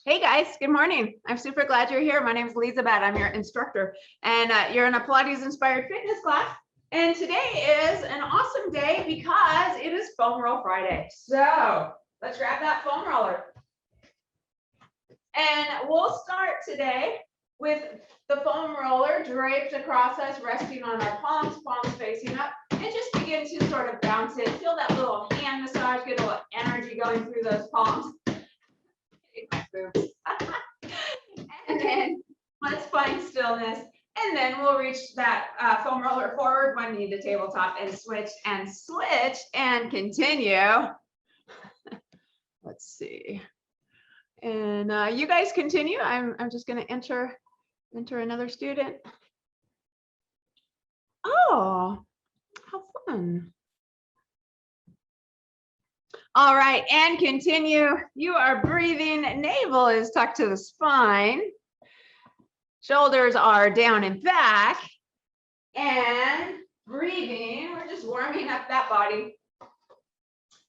Hey guys, good morning. I'm super glad you're here. My name is Elizabeth. I'm your instructor, and you're in a Pilates inspired fitness class. And today is an awesome day because it is Foam Roll Friday. So let's grab that foam roller. And we'll start today with the foam roller draped across us, resting on our palms facing up, and just begin to sort of bounce it. Feel that little hand massage, get a little energy going through those palms. And then let's find stillness, and then we'll reach that foam roller forward, one knee to tabletop, and switch and continue. Let's see, and you guys continue. I'm just going to enter another student. Oh, how fun. All right, and continue. You are breathing. Navel is tucked to the spine. Shoulders are down and back. And breathing. We're just warming up that body.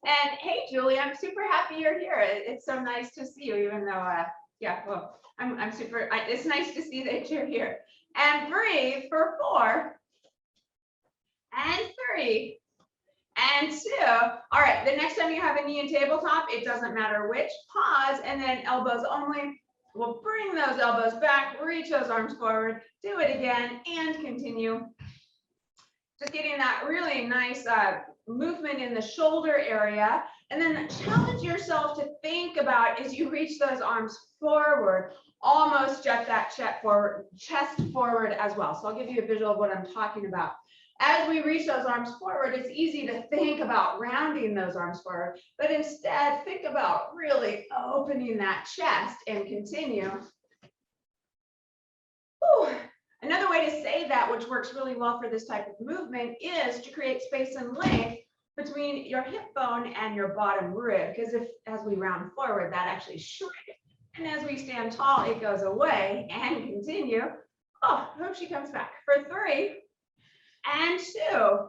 And hey, Julie, I'm super happy you're here. It's so nice to see you, even though, yeah, well, I'm super, it's nice to see that you're here. And breathe for 4 and 3. And 2. All right, the next time you have a knee in tabletop, it doesn't matter which, pause, and then elbows only. We'll bring those elbows back, reach those arms forward, do it again, and continue. Just getting that really nice movement in the shoulder area. And then challenge yourself to think about, as you reach those arms forward, almost jet that chest forward as well. So I'll give you a visual of what I'm talking about. As we reach those arms forward, it's easy to think about rounding those arms forward, but instead think about really opening that chest and continue. Whew. Another way to say that, which works really well for this type of movement, is to create space and length between your hip bone and your bottom rib, because as we round forward, that actually shrinks. And as we stand tall, it goes away, and continue. Oh, I hope she comes back. For 3. And 2,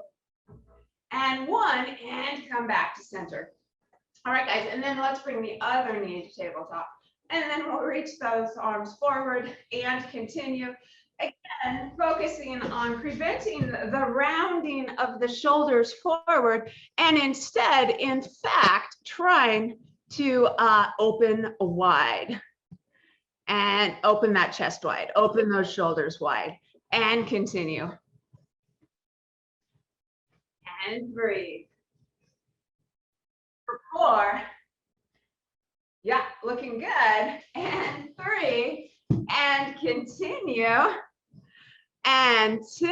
and 1, and come back to center. All right, guys, and then let's bring the other knee to tabletop. And then we'll reach those arms forward and continue. Again, focusing on preventing the rounding of the shoulders forward, and instead, in fact, trying to open wide. And open that chest wide, open those shoulders wide, and continue. And breathe. For 4. Yeah, looking good. And 3. And continue. And 2.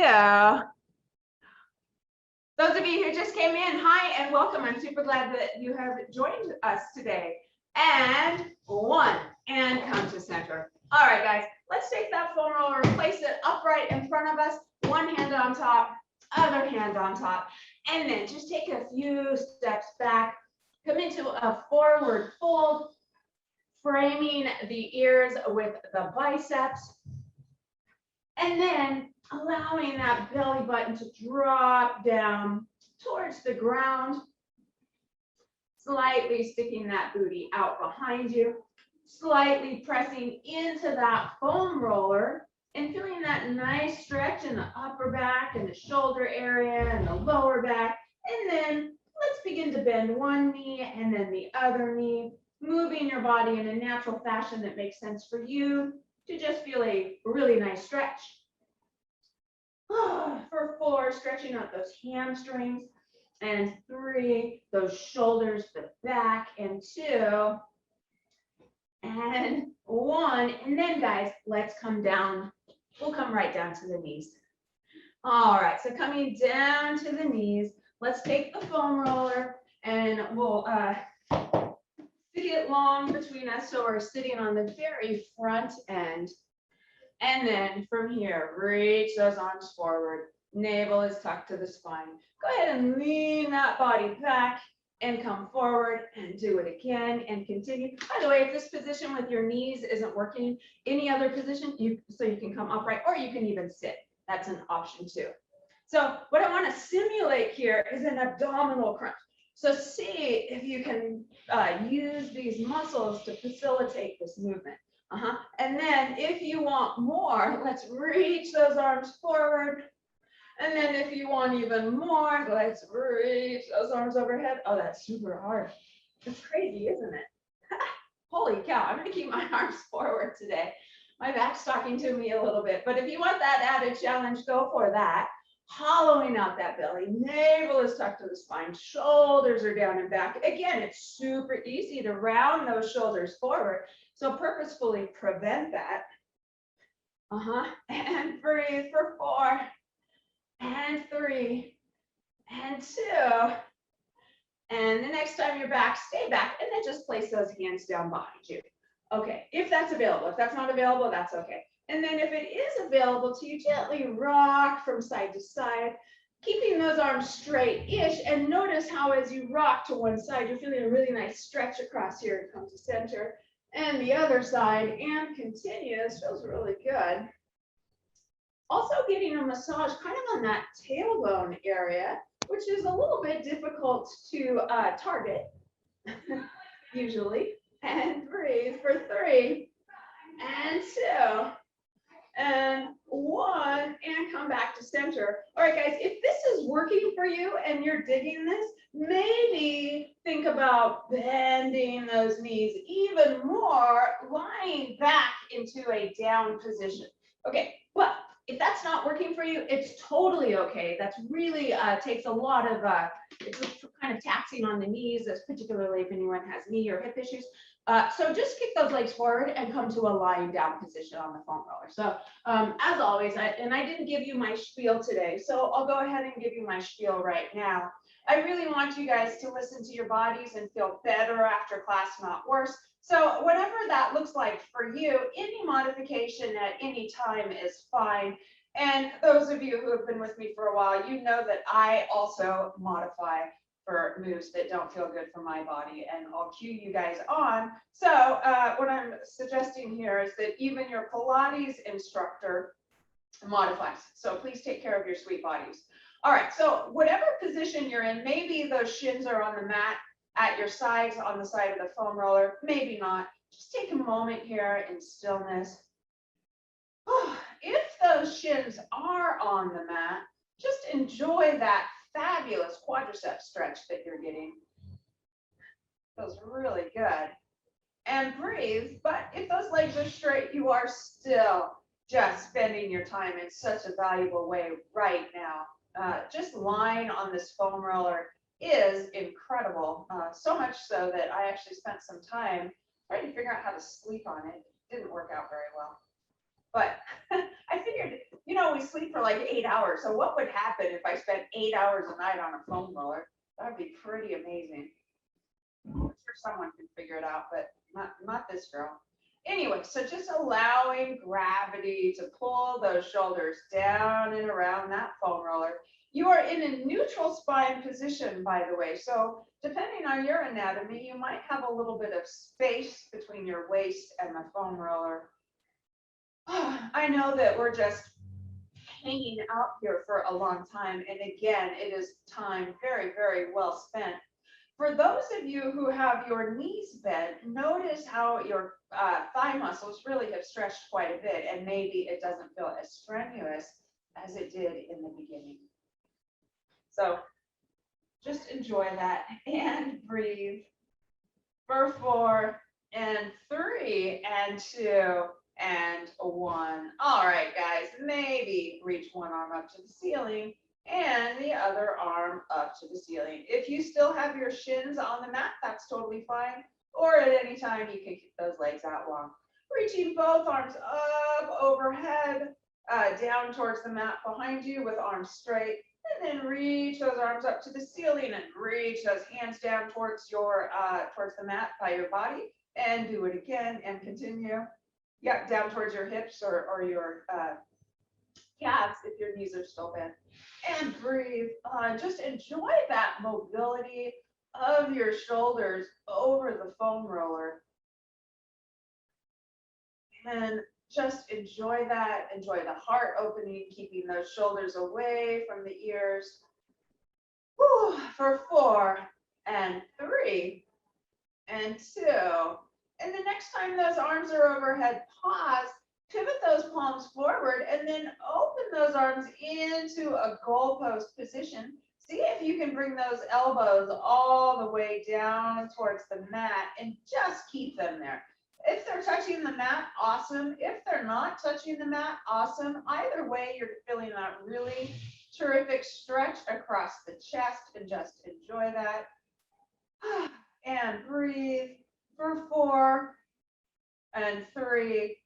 Those of you who just came in, hi and welcome. I'm super glad that you have joined us today. And 1. And come to center. All right, guys, let's take that foam roller and place it upright in front of us. One hand on top, other hand on top. And then just take a few steps back, come into a forward fold, framing the ears with the biceps, and then allowing that belly button to drop down towards the ground, slightly sticking that booty out behind you, slightly pressing into that foam roller, and feeling that nice stretch in the upper back and the shoulder area and the lower back. And then let's begin to bend one knee and then the other knee, moving your body in a natural fashion that makes sense for you to just feel a really nice stretch. For 4, stretching out those hamstrings. And 3, those shoulders, the back. And 2, and 1. And then, guys, let's come down. We'll come right down to the knees. All right, so coming down to the knees, let's take the foam roller and we'll sit it long between us so we're sitting on the very front end. And then from here, reach those arms forward. Navel is tucked to the spine. Go ahead and lean that body back and come forward and do it again and continue. By the way, if this position with your knees isn't working, any other position, so you can come upright or you can even sit. That's an option too. So what I want to simulate here is an abdominal crunch. So see if you can use these muscles to facilitate this movement. And then if you want more, let's reach those arms forward. And then if you want even more, let's reach those arms overhead. Oh, that's super hard. It's crazy, isn't it? Holy cow, I'm gonna keep my arms forward today. My back's talking to me a little bit, but if you want that added challenge, go for that. Hollowing out that belly, navel is tucked to the spine, shoulders are down and back. Again, it's super easy to round those shoulders forward. So purposefully prevent that. And breathe for 4 and 3 and 2. And the next time you're back, stay back and then just place those hands down behind you. Okay, if that's available. If that's not available, that's okay. And then if it is available to you, gently rock from side to side, keeping those arms straight-ish. And notice how as you rock to one side, you're feeling a really nice stretch across here and come to center. And the other side, and continue. This feels really good. Also getting a massage kind of on that tailbone area, which is a little bit difficult to target, usually. And breathe for 3 and 2 and 1, and come back to center. All right, guys, if this is working for you and you're digging this, maybe think about bending those knees even more, lying back into a down position. Okay, but if that's not working for you, it's totally okay. That's really takes a lot of, it's kind of taxing on the knees, particularly if anyone has knee or hip issues. So just kick those legs forward and come to a lying down position on the foam roller. So as always, I didn't give you my spiel today, so I'll go ahead and give you my spiel right now. I really want you guys to listen to your bodies and feel better after class, not worse. So whatever that looks like for you, any modification at any time is fine. And those of you who have been with me for a while, you know that I also modify for moves that don't feel good for my body, and I'll cue you guys on. So what I'm suggesting here is that even your Pilates instructor modifies. So please take care of your sweet bodies. All right, so whatever position you're in, maybe those shins are on the mat at your sides on the side of the foam roller, maybe not. Just take a moment here in stillness. If those shins are on the mat, just enjoy that fabulous quadriceps stretch that you're getting. Feels really good. And breathe, but if those legs are straight, you are still just spending your time in such a valuable way right now. Just lying on this foam roller is incredible. So much so that I actually spent some time trying to figure out how to sleep on it. Didn't work out very well. But I figured, you know, we sleep for like 8 hours. So what would happen if I spent 8 hours a night on a foam roller? That would be pretty amazing. I'm sure someone can figure it out, but not this girl. Anyway, so just allowing gravity to pull those shoulders down and around that foam roller. You are in a neutral spine position, by the way. So depending on your anatomy, you might have a little bit of space between your waist and the foam roller. I know that we're just hanging out here for a long time. And again, it is time very, very well spent. For those of you who have your knees bent, notice how your thigh muscles really have stretched quite a bit, and maybe it doesn't feel as strenuous as it did in the beginning. So just enjoy that and breathe for 4 and 3 and 2 and 1. All right, guys, maybe reach one arm up to the ceiling and the other arm up to the ceiling. If you still have your shins on the mat, that's totally fine. Or at any time, you can keep those legs out long. Reaching both arms up overhead, down towards the mat behind you with arms straight. And then reach those arms up to the ceiling and reach those hands down towards your towards the mat by your body. And do it again and continue. Yeah, down towards your hips or your calves if your knees are still bent. And breathe. Just enjoy that mobility of your shoulders over the foam roller. And just enjoy that. Enjoy the heart opening, keeping those shoulders away from the ears. Whew, for 4 and 3, and 2. And the next time those arms are overhead, pause, pivot those palms forward, and then open those arms into a goalpost position. See if you can bring those elbows all the way down towards the mat and just keep them there. If they're touching the mat, awesome. If they're not touching the mat, awesome. Either way, you're feeling that really terrific stretch across the chest, and just enjoy that. And breathe for 4 and 3.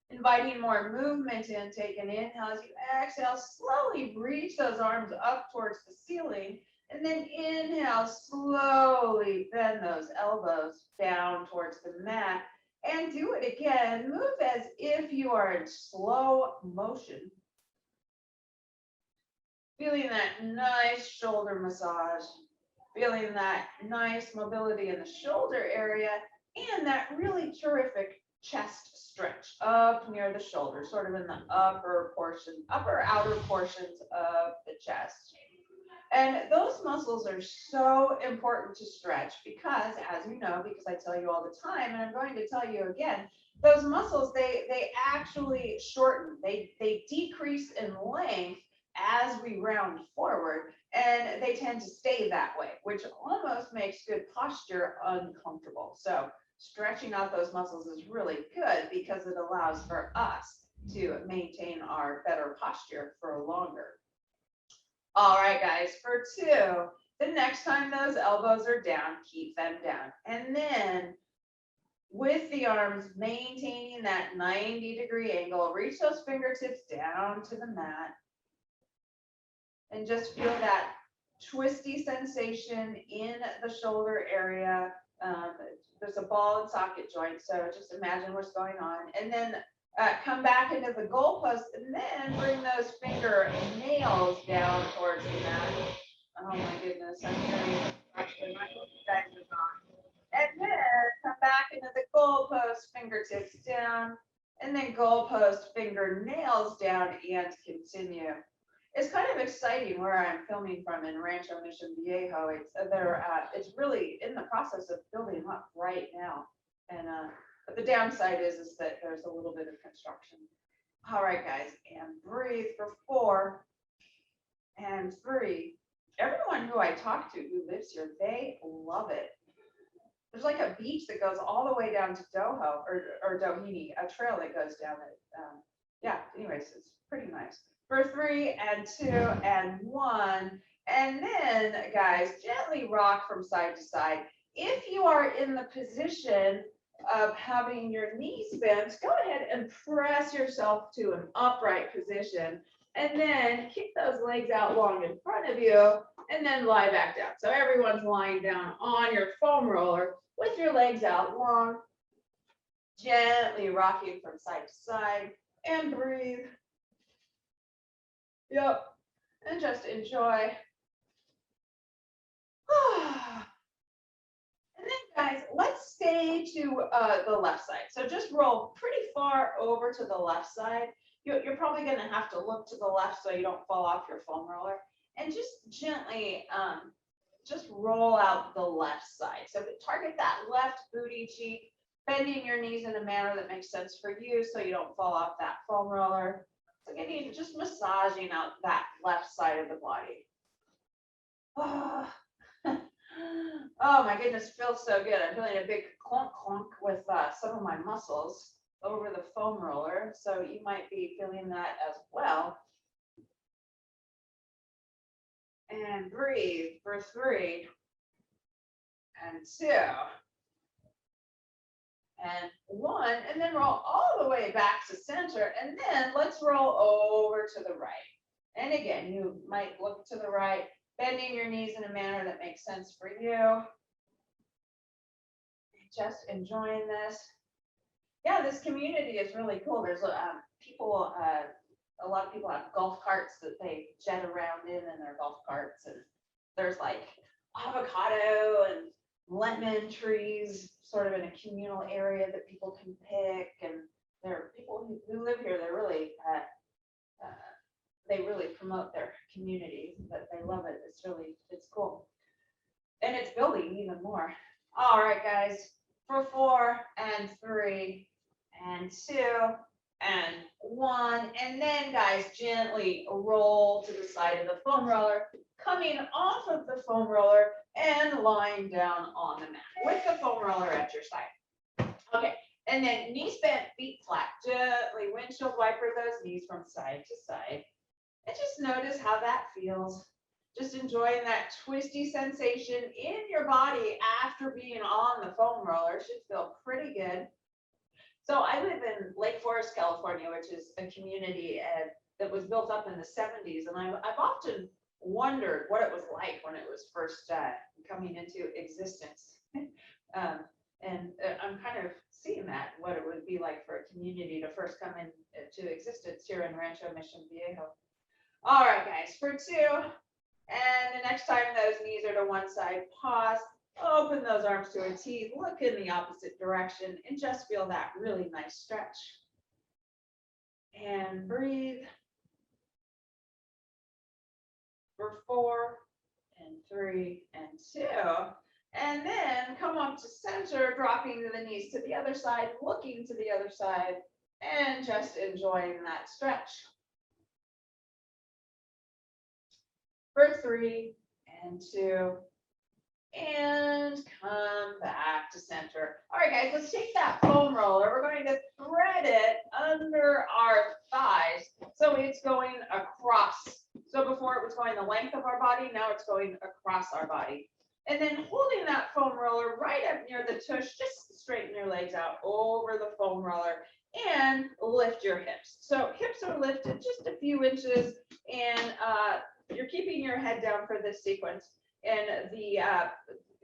Inviting more movement in, take an inhale. As you exhale, slowly reach those arms up towards the ceiling. And then inhale, slowly bend those elbows down towards the mat. And do it again. Move as if you are in slow motion. Feeling that nice shoulder massage. Feeling that nice mobility in the shoulder area. And that really terrific chest stretch up near the shoulder, sort of in the upper outer portions of the chest. And those muscles are so important to stretch because, as you know, because I tell you all the time, and I'm going to tell you again, those muscles, they actually shorten, they decrease in length as we round forward, and they tend to stay that way, which almost makes good posture uncomfortable. So stretching out those muscles is really good because it allows for us to maintain our better posture for longer. All right, guys, for 2, the next time those elbows are down, keep them down. And then with the arms maintaining that 90-degree angle, reach those fingertips down to the mat. And just feel that twisty sensation in the shoulder area. There's a ball and socket joint, so just imagine what's going on. And then come back into the goalpost, and then bring those finger nails down towards the mat. Oh my goodness, I'm hearing actually my guys is on. And then come back into the goalpost, fingertips down, and then goalpost, fingernails down, and continue. It's kind of exciting where I'm filming from in Rancho Mission Viejo. It's really in the process of building up right now, and but the downside is that there's a little bit of construction. All right, guys, and breathe for 4 and 3. Everyone who I talk to who lives here, they love it. There's like a beach that goes all the way down to Doho or Doheny, a trail that goes down it. Yeah, anyways, it's pretty nice. For 3 and 2 and 1. And then, guys, gently rock from side to side. If you are in the position of having your knees bent, go ahead and press yourself to an upright position. And then kick those legs out long in front of you and then lie back down. So everyone's lying down on your foam roller with your legs out long, gently rocking from side to side, and breathe. Yep, and just enjoy. And then, guys, let's stay to the left side. So just roll pretty far over to the left side. You're probably going to have to look to the left so you don't fall off your foam roller. And just gently just roll out the left side. So target that left booty cheek, bending your knees in a manner that makes sense for you so you don't fall off that foam roller. So getting, just massaging out that left side of the body. Oh my goodness, feels so good. I'm feeling a big clunk clunk with some of my muscles over the foam roller. So you might be feeling that as well. And breathe for 3 and 2 and 1, and then roll all the way back to center, and then let's roll over to the right. And again, you might look to the right, bending your knees in a manner that makes sense for you. Just enjoying this. Yeah, this community is really cool. There's people, a lot of people have golf carts that they jet around in their golf carts, and there's like avocado and lemon trees sort of in a communal area that people can pick, and there are people who live here. They're really they really promote their community, but they love it. It's cool. And it's building even more. All right, guys, for 4 and 3 and 2 and 1. And then, guys, gently roll to the side of the foam roller, coming off of the foam roller and lying down on the mat with the foam roller at your side. Okay, and then knees bent, feet flat. Gently windshield wiper those knees from side to side. And just notice how that feels. Just enjoying that twisty sensation in your body after being on the foam roller. Should feel pretty good. So I live in Lake Forest, California, which is a community that was built up in the 70s. And I've often wondered what it was like when it was first coming into existence. I'm kind of seeing that, what it would be like for a community to first come into existence here in Rancho Mission Viejo. All right, guys, for 2. And the next time those knees are to one side, pause, open those arms to a T, look in the opposite direction, and just feel that really nice stretch. And breathe. For 4 and 3 and 2. And then come up to center, dropping the knees to the other side, looking to the other side, and just enjoying that stretch. For 3 and 2, and come back to center. All right, guys, let's take that foam roller. We're going to thread it under our thighs so it's going across. So before it was going the length of our body, now it's going across our body. And then holding that foam roller right up near the tush, just straighten your legs out over the foam roller and lift your hips. So hips are lifted just a few inches, and you're keeping your head down for this sequence, and the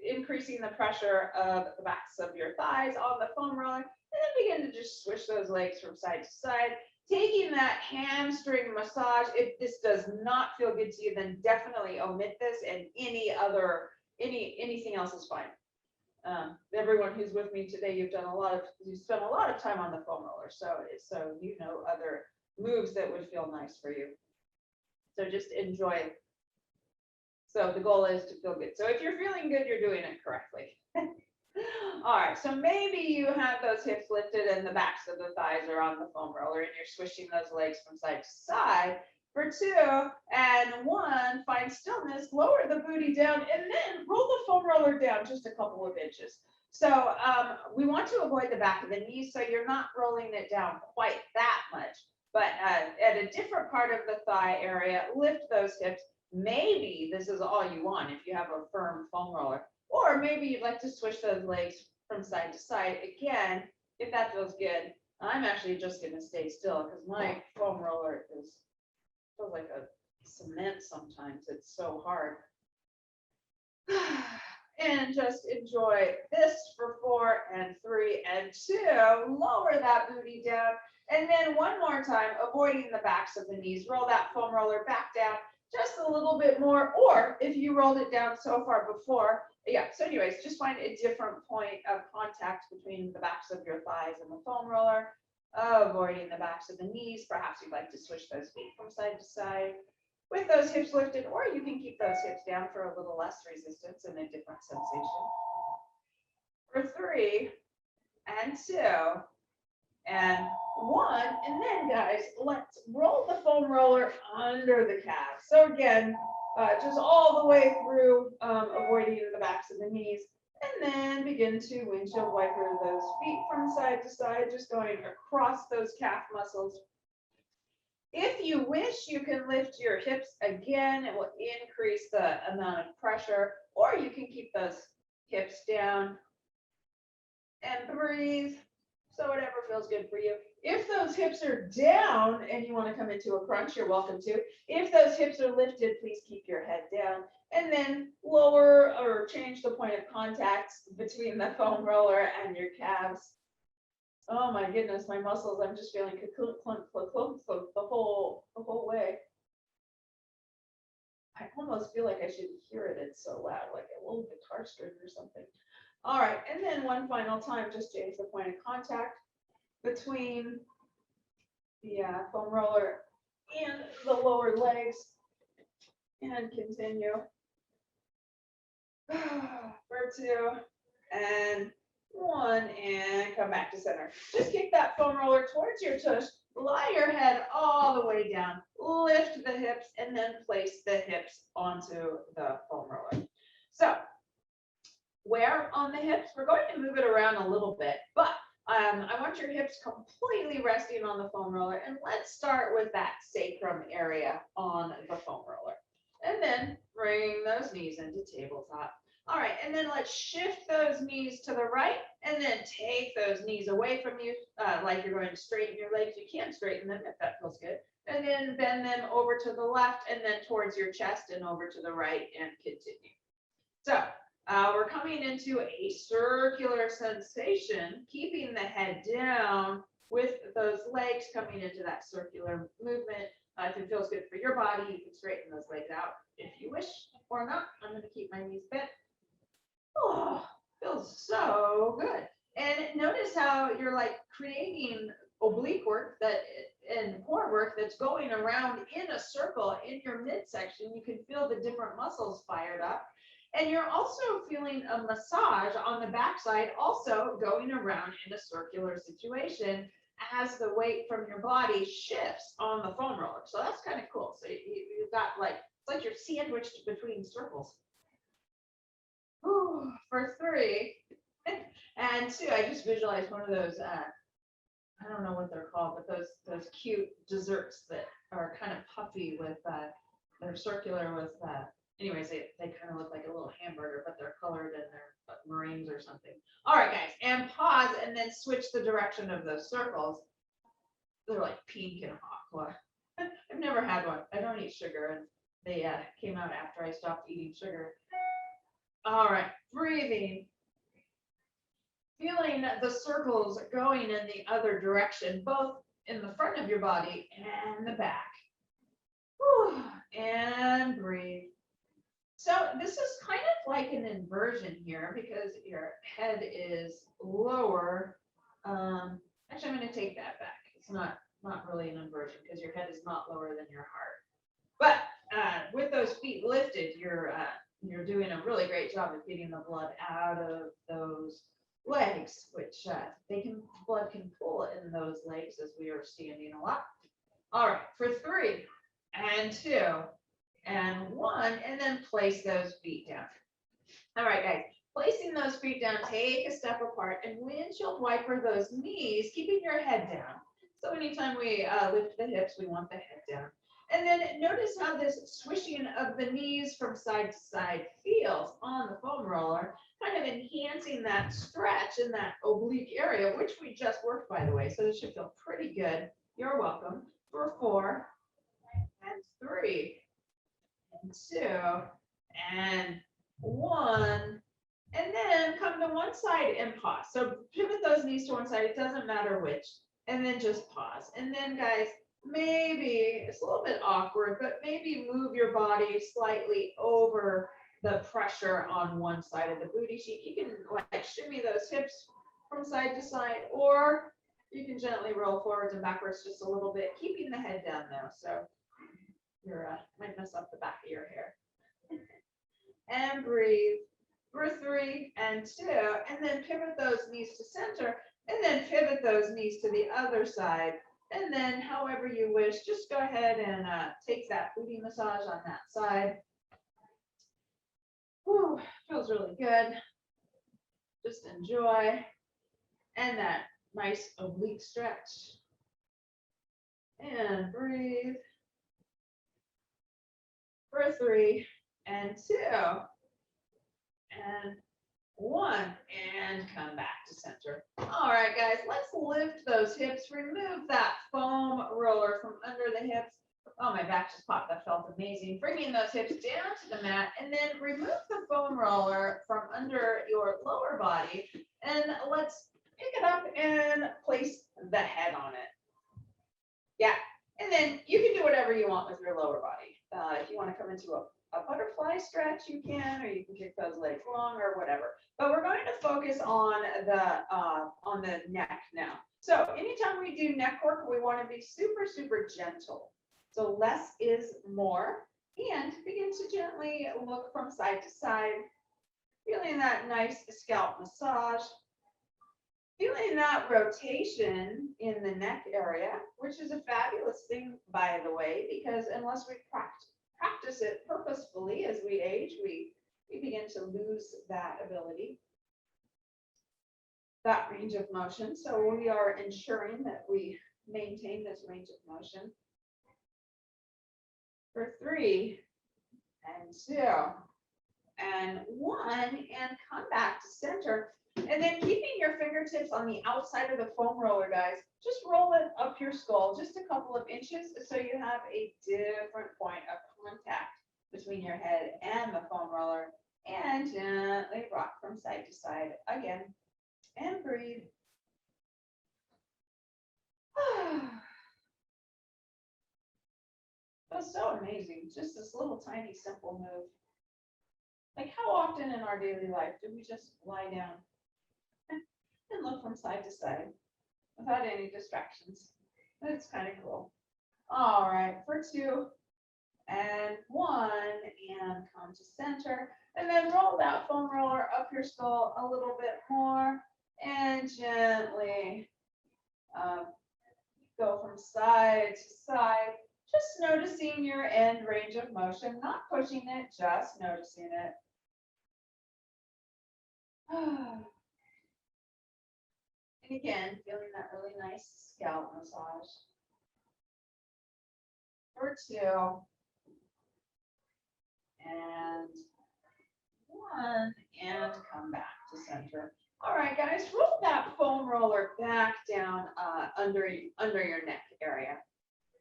increasing the pressure of the backs of your thighs on the foam roller, and then begin to just swish those legs from side to side, taking that hamstring massage. If this does not feel good to you, then definitely omit this, and anything else is fine. Everyone who's with me today, you've spent a lot of time on the foam roller, so you know other moves that would feel nice for you. So just enjoy. So the goal is to feel good. So if you're feeling good, you're doing it correctly. All right, so maybe you have those hips lifted and the backs of the thighs are on the foam roller, and you're swishing those legs from side to side. For 2 and 1, find stillness, lower the booty down, and then roll the foam roller down just a couple of inches. So we want to avoid the back of the knees, so you're not rolling it down quite that much. But at a different part of the thigh area, lift those hips. Maybe this is all you want if you have a firm foam roller. Or maybe you'd like to swish those legs from side to side. Again, if that feels good. I'm actually just going to stay still because my foam roller feels like a cement sometimes. It's so hard. And just enjoy this for 4 and 3 and 2. Lower that booty down. And then one more time, avoiding the backs of the knees. Roll that foam roller back down just a little bit more. Or if you rolled it down so far before, so anyways, just find a different point of contact between the backs of your thighs and the foam roller. Avoiding the backs of the knees. Perhaps you'd like to switch those feet from side to side with those hips lifted, or you can keep those hips down for a little less resistance and a different sensation. For 3 and 2 and 1, and then guys, let's roll the foam roller under the calves. So again, just all the way through, avoiding the backs of the knees, and then begin to windshield wiper those feet from side to side, just going across those calf muscles. If you wish, you can lift your hips again. It will increase the amount of pressure, or you can keep those hips down and breathe. So whatever feels good for you. If those hips are down and you want to come into a crunch, you're welcome to. If those hips are lifted, please keep your head down, and then lower or change the point of contact between the foam roller and your calves. Oh my goodness, my muscles, I'm just feeling clunk the whole way. I almost feel like I should hear it. It's so loud, like a little guitar string or something. All right, and then one final time, just change the point of contact between the foam roller and the lower legs, and continue. For 2 and 1, and come back to center. Just kick that foam roller towards your tush, lie your head all the way down, lift the hips, and then place the hips onto the foam roller. So where on the hips? We're going to move it around a little bit, but I want your hips completely resting on the foam roller, and let's start with that sacrum area on the foam roller. And then bring those knees into tabletop. All right, and then let's shift those knees to the right, and then take those knees away from you, like you're going to straighten your legs. You can straighten them if that feels good. And then bend them over to the left, and then towards your chest and over to the right, and continue. So we're coming into a circular sensation, keeping the head down with those legs coming into that circular movement. If it feels good for your body, you can straighten those legs out if you wish or not. I'm going to keep my knees bent. Oh, feels so good. And notice how you're like creating oblique work and core work that's going around in a circle in your midsection. You can feel the different muscles fired up. And you're also feeling a massage on the backside, also going around in a circular situation as the weight from your body shifts on the foam roller. So that's kind of cool. So you've got like, it's like you're sandwiched between circles. Ooh, for 3 and 2, I just visualized one of those, I don't know what they're called, but those cute desserts that are kind of puffy with, they're circular with, anyways, they kind of look like a little hamburger, but they're colored and they're meringues or something. All right, guys, and pause and then switch the direction of those circles. They're like pink and aqua. I've never had one. I don't eat sugar, and they came out after I stopped eating sugar. All right, breathing. Feeling the circles going in the other direction, both in the front of your body and the back. Whew, and breathe. So this is kind of like an inversion here because your head is lower. Actually, I'm going to take that back. It's not really an inversion because your head is not lower than your heart. But with those feet lifted, you're doing a really great job of getting the blood out of those legs, which blood can pull in those legs as we are standing a lot. All right, for 3 and 2 and 1, and then place those feet down. All right, guys, placing those feet down, take a step apart and windshield wiper those knees, keeping your head down. So anytime we lift the hips, we want the head down. And then notice how this swishing of the knees from side to side feels on the foam roller, kind of enhancing that stretch in that oblique area, which we just worked, by the way. So this should feel pretty good. You're welcome. For 4 and 3 and 2 and 1. And then come to one side and pause. So pivot those knees to one side. It doesn't matter which. And then just pause. And then, guys, maybe it's a little bit awkward, but maybe move your body slightly over the pressure on one side of the booty cheek. You can like shimmy those hips from side to side, or you can gently roll forwards and backwards just a little bit, keeping the head down though. So you're might mess up the back of your hair. And breathe for 3 and 2, and then pivot those knees to center, and then pivot those knees to the other side. And then however you wish, just go ahead and take that booty massage on that side. Whew, feels really good. Just enjoy. And that nice oblique stretch. And breathe. For 3 and 2 and 1, and come back to center. All right, guys, let's lift those hips. Remove that foam roller from under the hips. Oh, my back just popped. That felt amazing. Bringing those hips down to the mat, and then remove the foam roller from under your lower body. And let's pick it up and place the head on it. Yeah, and then you can do whatever you want with your lower body. If you want to come into a butterfly stretch, you can, or you can kick those legs long or whatever. But we're going to focus on the neck now. So anytime we do neck work, we want to be super, super gentle. So less is more, and begin to gently look from side to side. Feeling that nice scalp massage. Feeling that rotation in the neck area, which is a fabulous thing, by the way, because unless we practice it purposefully as we age, we begin to lose that ability, that range of motion. So we are ensuring that we maintain this range of motion. For 3 and 2 and 1, and come back to center. And then keeping your fingertips on the outside of the foam roller, guys, just roll it up your skull just a couple of inches so you have a different point of contact between your head and the foam roller. And gently rock from side to side again. And breathe. That's so amazing. Just this little tiny simple move. Like, how often in our daily life do we just lie down and look from side to side without any distractions? That's kind of cool. All right, for 2 and 1, and come to center. And then roll that foam roller up your skull a little bit more and gently go from side to side. Just noticing your end range of motion, not pushing it, just noticing it. And again, feeling that really nice scalp massage. For 2 and 1, and come back to center. All right, guys, roll that foam roller back down under your neck area.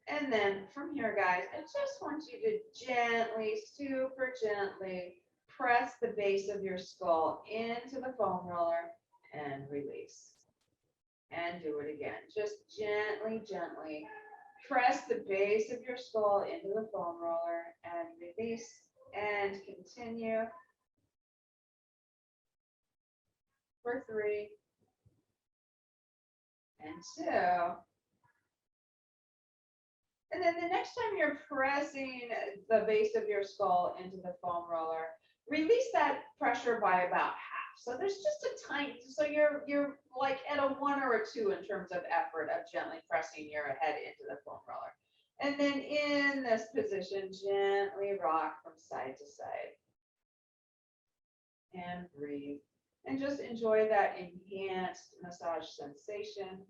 And then from here, guys, I just want you to gently, super gently press the base of your skull into the foam roller and release. And do it again. Just gently, gently press the base of your skull into the foam roller and release, and continue. For 3 and 2. And then the next time you're pressing the base of your skull into the foam roller, release that pressure by about half. So there's just a tiny, so you're like at a 1 or a 2 in terms of effort of gently pressing your head into the foam roller. And then in this position, gently rock from side to side. And breathe. And just enjoy that enhanced massage sensation.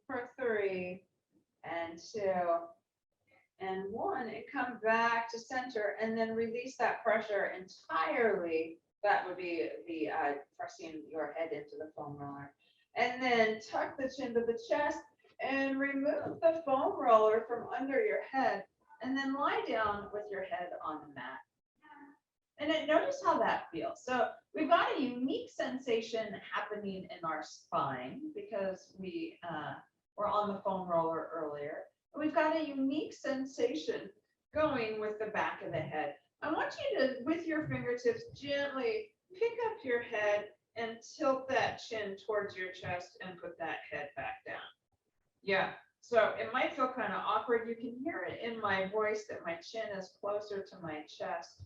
For 3 and 2 and 1, and come back to center, and then release that pressure entirely. That would be the pressing your head into the foam roller. And then tuck the chin to the chest and remove the foam roller from under your head, and then lie down with your head on the mat. And then notice how that feels. So we've got a unique sensation happening in our spine because we were on the foam roller earlier. We've got a unique sensation going with the back of the head. I want you to, with your fingertips, gently pick up your head and tilt that chin towards your chest and put that head back down. Yeah, so it might feel kind of awkward. You can hear it in my voice that my chin is closer to my chest.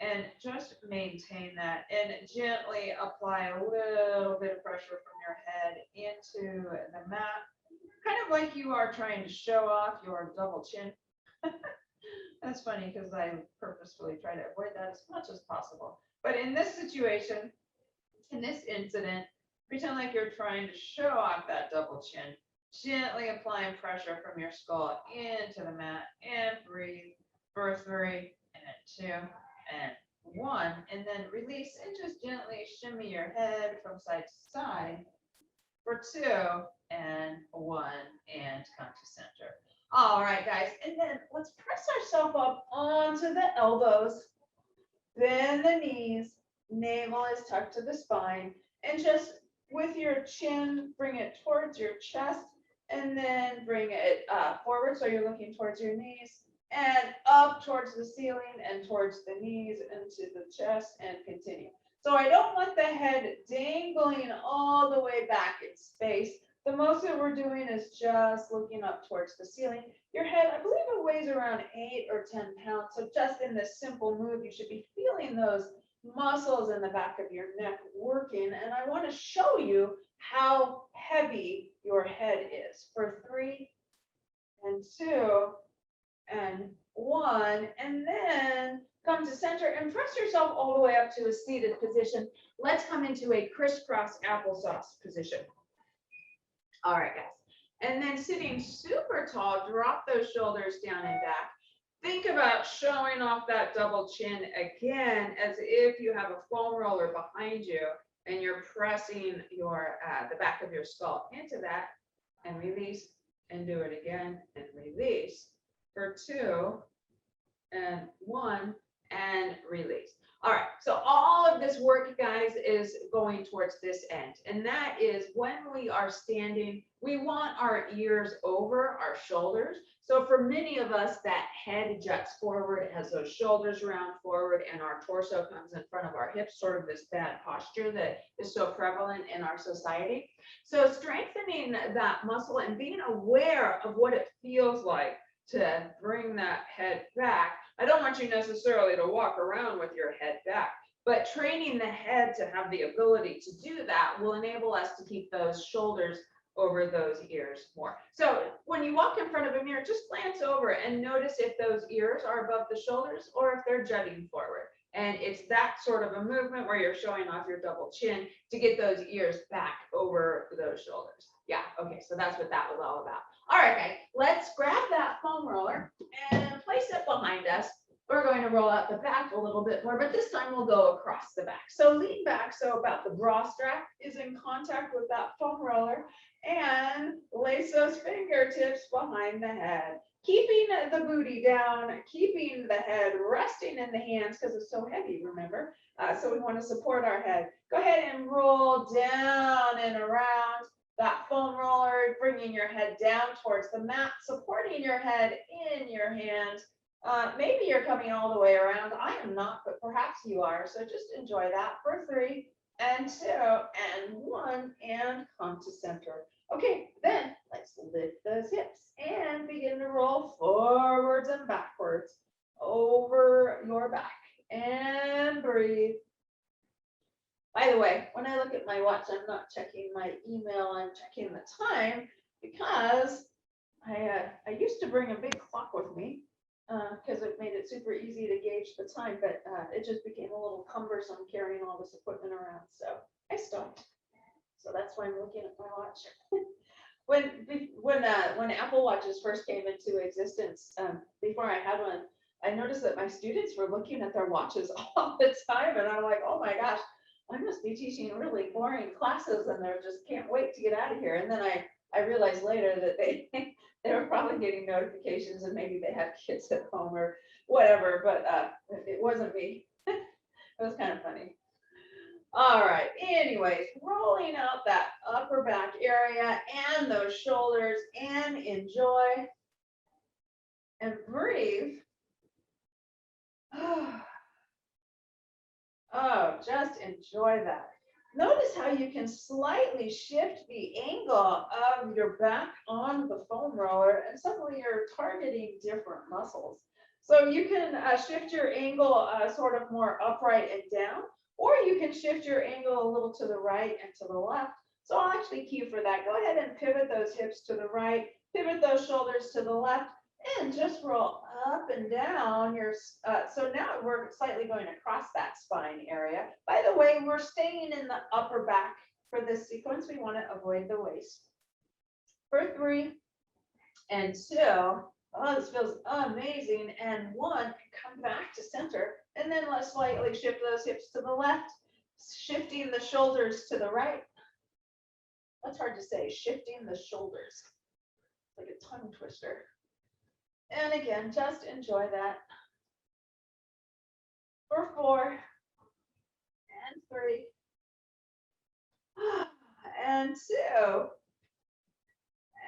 And just maintain that and gently apply a little bit of pressure from your head into the mat, kind of like you are trying to show off your double chin. That's funny because I purposefully try to avoid that as much as possible. But in this situation, in this incident, pretend like you're trying to show off that double chin, gently applying pressure from your skull into the mat, and breathe for 3 and 2 and 1, and then release, and just gently shimmy your head from side to side for 2 and 1, and come to center. All right, guys, and then let's press ourselves up onto the elbows, bend the knees, navel is tucked to the spine, and just with your chin, bring it towards your chest, and then bring it forward so you're looking towards your knees, and up towards the ceiling and towards the knees into the chest, and continue. So I don't want the head dangling all the way back in space. The most that we're doing is just looking up towards the ceiling. Your head, I believe it weighs around 8 or 10 pounds. So just in this simple move, you should be feeling those muscles in the back of your neck working. And I want to show you how heavy your head is for 3 and 2 and 1, and then come to center and press yourself all the way up to a seated position. Let's come into a crisscross applesauce position. All right, guys. And then sitting super tall, drop those shoulders down and back. Think about showing off that double chin again, as if you have a foam roller behind you and you're pressing your the back of your skull into that, and release, and do it again and release for 2 and 1 and release. All right, so all of this work, guys, is going towards this end. And that is when we are standing, we want our ears over our shoulders. So for many of us, that head juts forward, has those shoulders round forward, and our torso comes in front of our hips, sort of this bad posture that is so prevalent in our society. So strengthening that muscle and being aware of what it feels like to bring that head back. I don't want you necessarily to walk around with your head back, but training the head to have the ability to do that will enable us to keep those shoulders over those ears more. So when you walk in front of a mirror, just glance over and notice if those ears are above the shoulders or if they're jutting forward. And it's that sort of a movement where you're showing off your double chin to get those ears back over those shoulders. Yeah, okay, so that's what that was all about. All right, guys, let's grab that foam roller and place it behind us. We're going to roll out the back a little bit more, but this time we'll go across the back. So lean back so about the bra strap is in contact with that foam roller, and place those fingertips behind the head. Keeping the booty down, keeping the head resting in the hands because it's so heavy, remember? So we want to support our head. Go ahead and roll down and around that foam roller, bringing your head down towards the mat, supporting your head in your hands. Maybe you're coming all the way around. I am not, but perhaps you are. So just enjoy that for 3 and 2 and 1 and come to center. Okay, then let's lift those hips and begin to roll forwards and backwards over your back and breathe. By the way, when I look at my watch, I'm not checking my email, I'm checking the time because I used to bring a big clock with me because it made it super easy to gauge the time, but it just became a little cumbersome carrying all this equipment around, so I stopped. So that's why I'm looking at my watch. When Apple Watches first came into existence, before I had one, I noticed that my students were looking at their watches all the time, and I'm like, oh my gosh, I must be teaching really boring classes, and they just can't wait to get out of here. And then I realized later that they were probably getting notifications, and maybe they had kids at home or whatever, but it wasn't me. It was kind of funny. All right, anyways, rolling out that upper back area and those shoulders, and enjoy and breathe. Oh, just enjoy that. Notice how you can slightly shift the angle of your back on the foam roller, and suddenly you're targeting different muscles. So you can shift your angle sort of more upright and down, or you can shift your angle a little to the right and to the left. So I'll actually cue for that. Go ahead and pivot those hips to the right, pivot those shoulders to the left, and just roll up and down your, so now we're slightly going across that spine area. By the way, we're staying in the upper back for this sequence. We want to avoid the waist. For 3 and 2, oh, this feels amazing, and 1, come back to center, and then let's slightly shift those hips to the left, shifting the shoulders to the right. That's hard to say, shifting the shoulders, like a tongue twister. And again, just enjoy that. For 4 and 3 and 2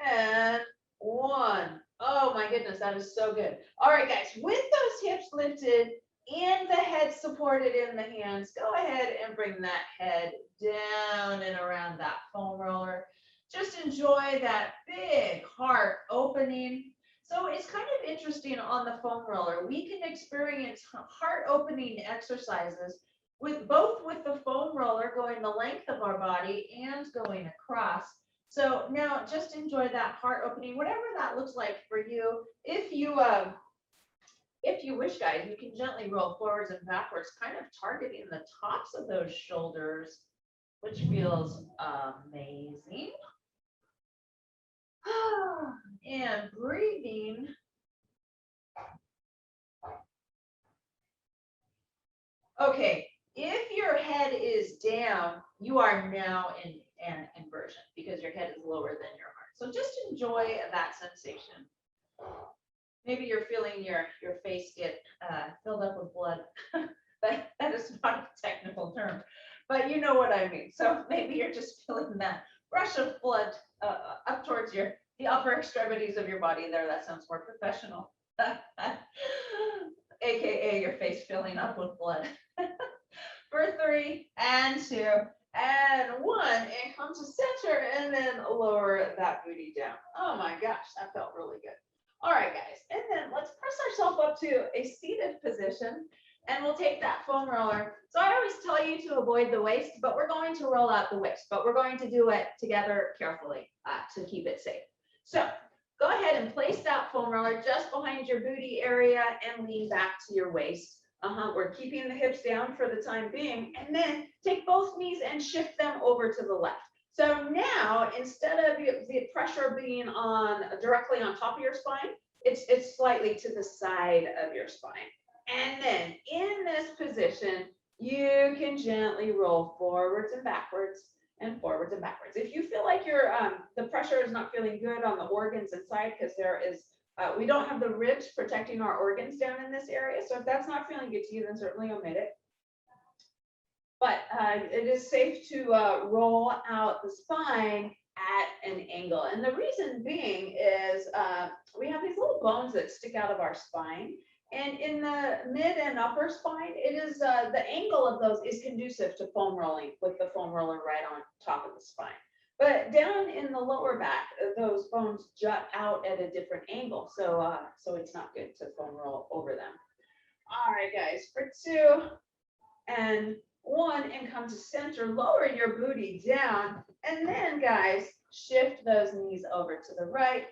and 1. Oh my goodness, that is so good. All right, guys, with those hips lifted and the head supported in the hands, go ahead and bring that head down and around that foam roller. just enjoy that big heart opening. So it's kind of interesting on the foam roller. We can experience heart opening exercises with the foam roller going the length of our body and going across. So now just enjoy that heart opening, whatever that looks like for you. If you wish, guys, you can gently roll forwards and backwards, kind of targeting the tops of those shoulders, which feels amazing. And breathing. Okay, if your head is down, you are now in an inversion because your head is lower than your heart. So just enjoy that sensation. Maybe you're feeling your face get filled up with blood. That is not a technical term, but you know what I mean. So maybe you're just feeling that rush of blood up towards the upper extremities of your body there. That sounds more professional. AKA your face filling up with blood. For 3 and 2 and 1, and come to center and then lower that booty down. Oh my gosh, that felt really good. All right, guys, and then let's press ourselves up to a seated position, and we'll take that foam roller. So I always tell you to avoid the waist, but we're going to roll out the waist, but we're going to do it together carefully to keep it safe. So go ahead and place that foam roller just behind your booty area and lean back to your waist. We're keeping the hips down for the time being, and then take both knees and shift them over to the left. So now, instead of the pressure being directly on top of your spine, it's slightly to the side of your spine. And then in this position, you can gently roll forwards and backwards and forwards and backwards. If you feel like the pressure is not feeling good on the organs inside, because we don't have the ribs protecting our organs down in this area. So if that's not feeling good to you, then certainly omit it. But it is safe to roll out the spine at an angle. And the reason being is we have these little bones that stick out of our spine. And in the mid and upper spine, it is the angle of those is conducive to foam rolling with the foam roller right on top of the spine. But down in the lower back, those bones jut out at a different angle. So it's not good to foam roll over them. All right, guys, for 2 and 1, and come to center, lower your booty down. And then, guys, shift those knees over to the right.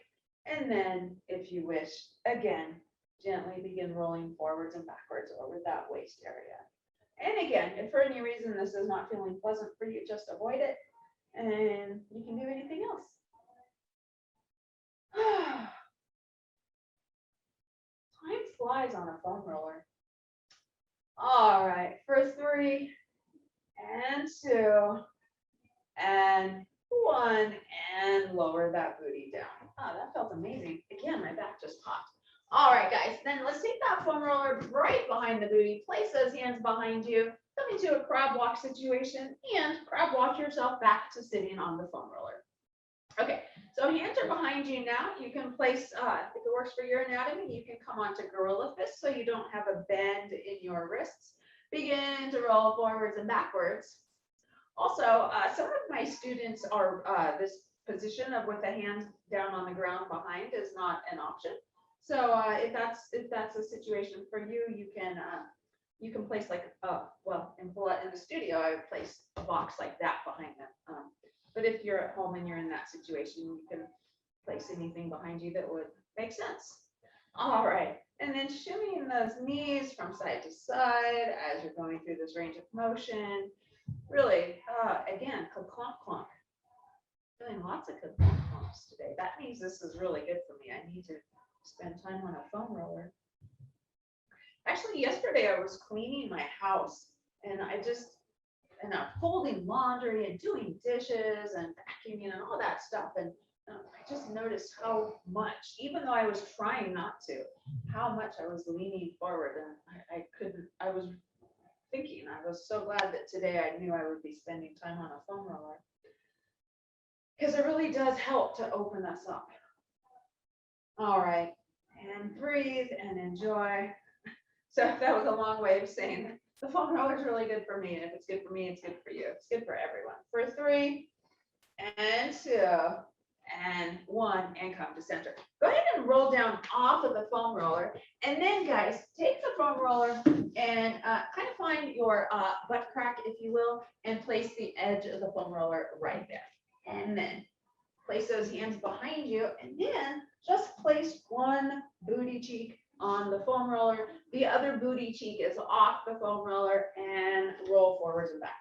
And then, if you wish, again, gently begin rolling forwards and backwards over that waist area. And again, if for any reason this is not feeling pleasant for you, just avoid it. And you can do anything else. Time flies on a foam roller. All right, for 3 and 2 and 1, and lower that booty down. Oh, that felt amazing. Again, my back just popped. All right, guys, then let's take that foam roller right behind the booty. Place those hands behind you. Come into a crab walk situation and crab walk yourself back to sitting on the foam roller. Okay, so hands are behind you now. You can place, if it works for your anatomy, you can come onto gorilla fist so you don't have a bend in your wrists. Begin to roll forwards and backwards. Also, some of my students are this position of with the hands down on the ground behind is not an option. So if that's a situation for you, you can place like in the studio, I would place a box like that behind them. But if you're at home and you're in that situation, you can place anything behind you that would make sense. All right, and then shimmying those knees from side to side as you're going through this range of motion. Really, again, clunk clunk. Doing lots of clunk clumps today. That means this is really good for me. I need to spend time on a foam roller. Actually, yesterday I was cleaning my house, and I'm folding laundry and doing dishes and vacuuming and all that stuff. And I just noticed how much, even though I was trying not to, how much I was leaning forward, and I was thinking, I was so glad that today I knew I would be spending time on a foam roller, because it really does help to open us up. All right, and breathe and enjoy. So that was a long way of saying the foam roller is really good for me, and if it's good for me, it's good for you. It's good for everyone. For 3 and 2, and 1, and come to center. Go ahead and roll down off of the foam roller. And then guys, take the foam roller and kind of find your butt crack, if you will, and place the edge of the foam roller right there. And then place those hands behind you, and then just place one booty cheek on the foam roller. The other booty cheek is off the foam roller, and roll forwards and backwards.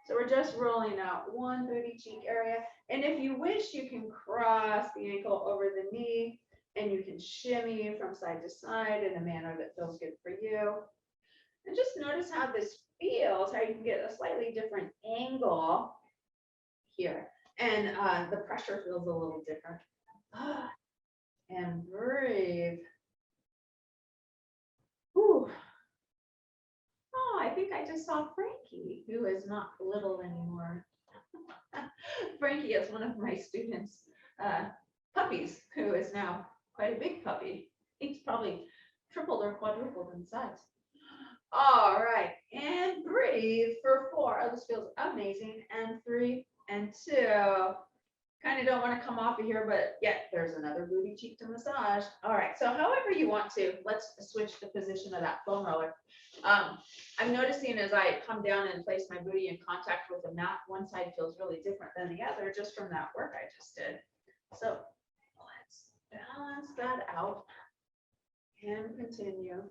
So we're just rolling out one booty cheek area. And if you wish, you can cross the ankle over the knee, and you can shimmy from side to side in a manner that feels good for you. And just notice how this feels, how you can get a slightly different angle here. And the pressure feels a little different. And breathe. Whew. Oh, I think I just saw Frankie, who is not little anymore. Frankie is one of my students' puppies, who is now quite a big puppy. He's probably tripled or quadrupled in size. All right, and breathe for 4. Oh, this feels amazing. And 3 and 2. Kind of don't want to come off of here, but yeah, there's another booty cheek to massage. All right, so however you want to, let's switch the position of that foam roller. I'm noticing as I come down and place my booty in contact with the mat, one side feels really different than the other just from that work I just did. So let's balance that out and continue.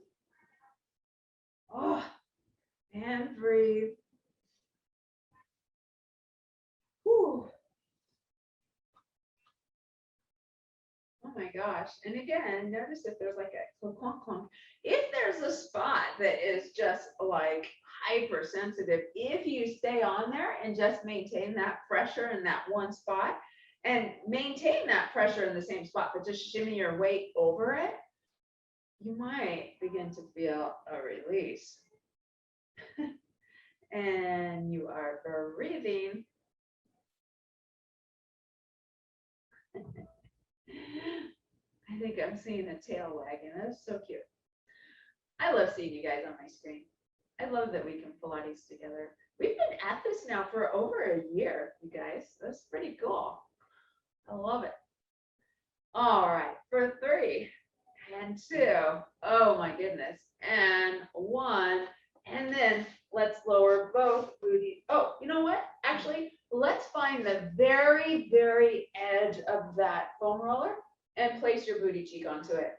Oh, and breathe. Whew. Oh my gosh. And again, notice if there's like a clunk, clunk, clunk. If there's a spot that is just like hypersensitive, if you stay on there and just maintain that pressure in that one spot and maintain that pressure in the same spot, but just shimmy your weight over it, you might begin to feel a release. And you are breathing. I think I'm seeing a tail wagging. That's so cute. I love seeing you guys on my screen. I love that we can Pilates together. We've been at this now for over a year, you guys. That's pretty cool. I love it. All right, for 3 and 2. Oh my goodness. And 1. And then let's lower both booties. Oh, you know what? Actually, let's find the very, very edge of that foam roller and place your booty cheek onto it.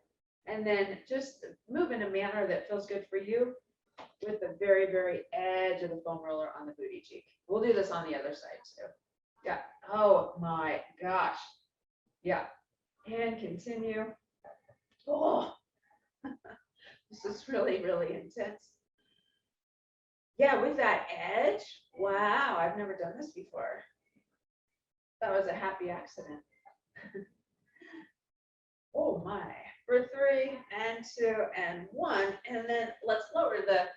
And then just move in a manner that feels good for you with the very, very edge of the foam roller on the booty cheek. We'll do this on the other side too. Yeah. Oh my gosh. Yeah. And continue. Oh, this is really, really intense. Yeah, with that edge. Wow, I've never done this before. That was a happy accident. Oh my. For 3 and 2 and 1. And then let's lower the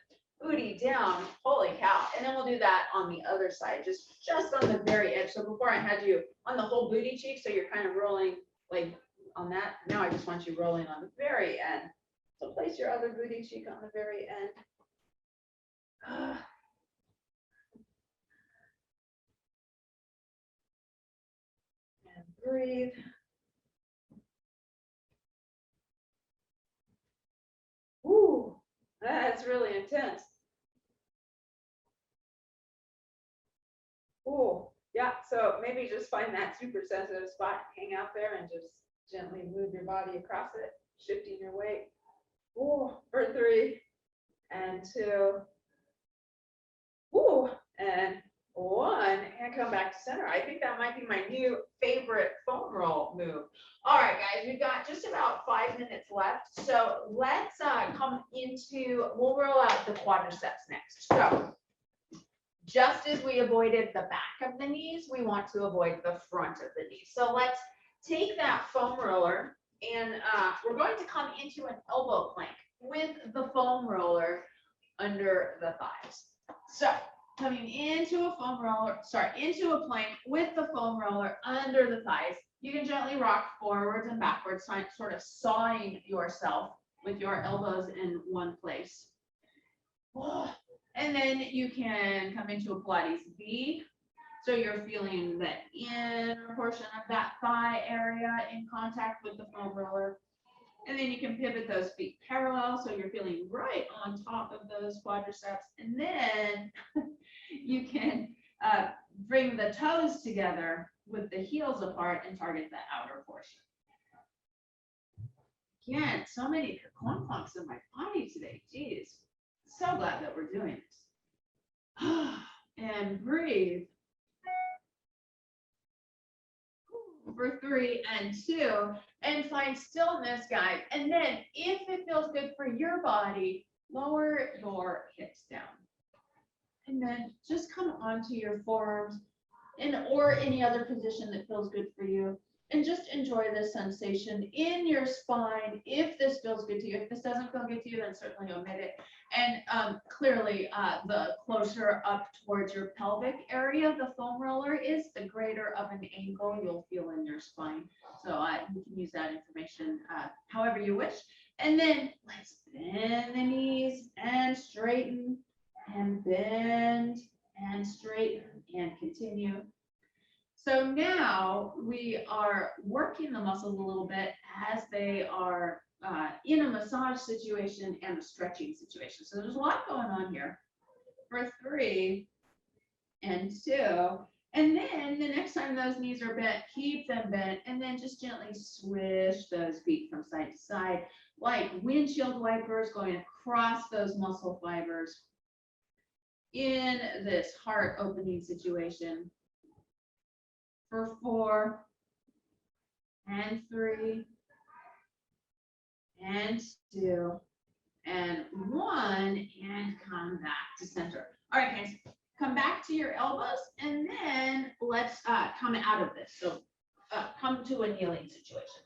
booty down. Holy cow. And then we'll do that on the other side, just on the very edge. So before I had you on the whole booty cheek, so you're kind of rolling like on that. Now I just want you rolling on the very end. So place your other booty cheek on the very end. And breathe. Ooh, that's really intense. Ooh, yeah, so maybe just find that super sensitive spot, hang out there and just gently move your body across it, shifting your weight. Ooh, for 3 and 2. Ooh, and 1, and come back to center. I think that might be my new favorite foam roll move. All right, guys, we've got just about 5 minutes left. So let's come into, we'll roll out the quadriceps next. So just as we avoided the back of the knees, we want to avoid the front of the knees. So let's take that foam roller and we're going to come into an elbow plank with the foam roller under the thighs. So coming into a foam roller, into a plank with the foam roller under the thighs. You can gently rock forwards and backwards, sort of sawing yourself with your elbows in one place. And then you can come into a Pilates V, So you're feeling the inner portion of that thigh area in contact with the foam roller. And then you can pivot those feet parallel, so you're feeling right on top of those quadriceps. And then you can bring the toes together with the heels apart and target the outer portion. Again, so many clunks in my body today. Geez, so glad that we're doing this. And breathe. For 3 and 2, and find stillness, guys. And then if it feels good for your body, lower your hips down. And then just come onto your forearms or any other position that feels good for you. And just enjoy this sensation in your spine if this feels good to you. If this doesn't feel good to you, then certainly omit it. And clearly, the closer up towards your pelvic area the foam roller is, the greater of an angle you'll feel in your spine. So you can use that information however you wish. And then let's bend the knees and straighten and bend and straighten and continue. So now we are working the muscles a little bit as they are in a massage situation and a stretching situation. So there's a lot going on here for 3 and 2. And then the next time those knees are bent, keep them bent, and then just gently swish those feet from side to side like windshield wipers going across those muscle fibers in this heart opening situation. For 4 and 3 and 2 and 1, and come back to center. All right, guys, come back to your elbows, and then let's come out of this. So come to a kneeling situation.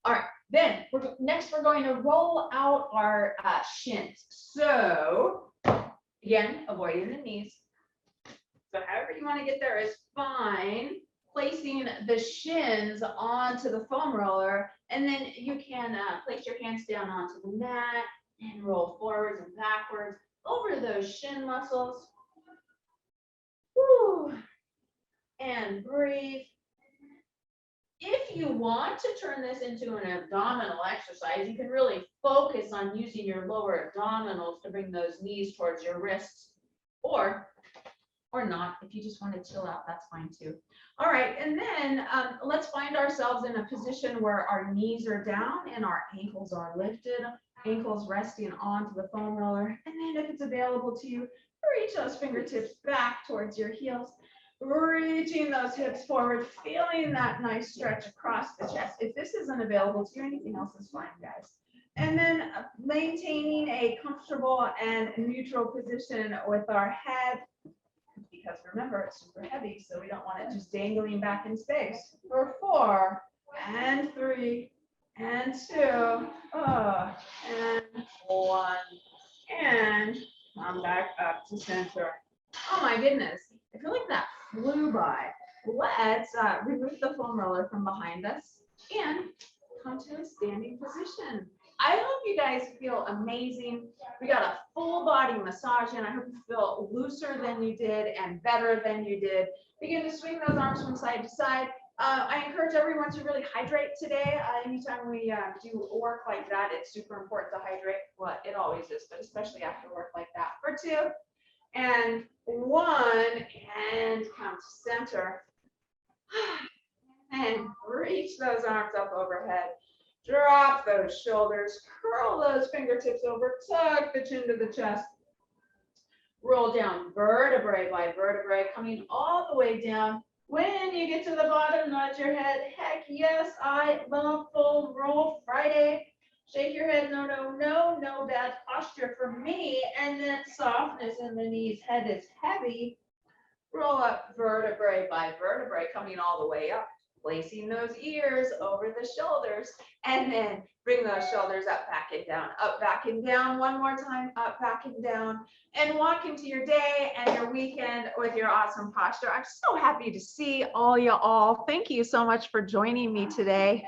All right, then next we're going to roll out our shins. So again, avoiding the knees. So however you want to get there is fine. Placing the shins onto the foam roller, and then you can place your hands down onto the mat and roll forwards and backwards over those shin muscles. Woo. And breathe. If you want to turn this into an abdominal exercise, you can really focus on using your lower abdominals to bring those knees towards your wrists, or not. If you just want to chill out, that's fine too. All right, and then let's find ourselves in a position where our knees are down and our ankles are lifted, ankles resting onto the foam roller. And then if it's available to you, reach those fingertips back towards your heels, reaching those hips forward, feeling that nice stretch across the chest. If this isn't available to you, anything else is fine, guys. And then maintaining a comfortable and neutral position with our head, because remember, it's super heavy, so we don't want it just dangling back in space. For 4 and 3 and 2, and 1, and come back up to center. Oh my goodness, I feel like that flew by. Let's remove the foam roller from behind us and come to a standing position. I hope you guys feel amazing. We got a full body massage, and I hope you feel looser than you did and better than you did. Begin to swing those arms from side to side. I encourage everyone to really hydrate today. Anytime we do work like that, it's super important to hydrate. Well, it always is, but especially after work like that. For 2 and 1, and come to center. And reach those arms up overhead. Drop those shoulders, curl those fingertips over, tuck the chin to the chest. Roll down vertebrae by vertebrae, coming all the way down. When you get to the bottom, nod your head. Heck yes, I love full roll Friday. Shake your head, no, no, no, no bad posture for me. And then softness in the knees, head is heavy. Roll up vertebrae by vertebrae, coming all the way up. Placing those ears over the shoulders, and then bring those shoulders up, back and down, one more time, up, back and down, and walk into your day and your weekend with your awesome posture. I'm so happy to see all y'all. Thank you so much for joining me today.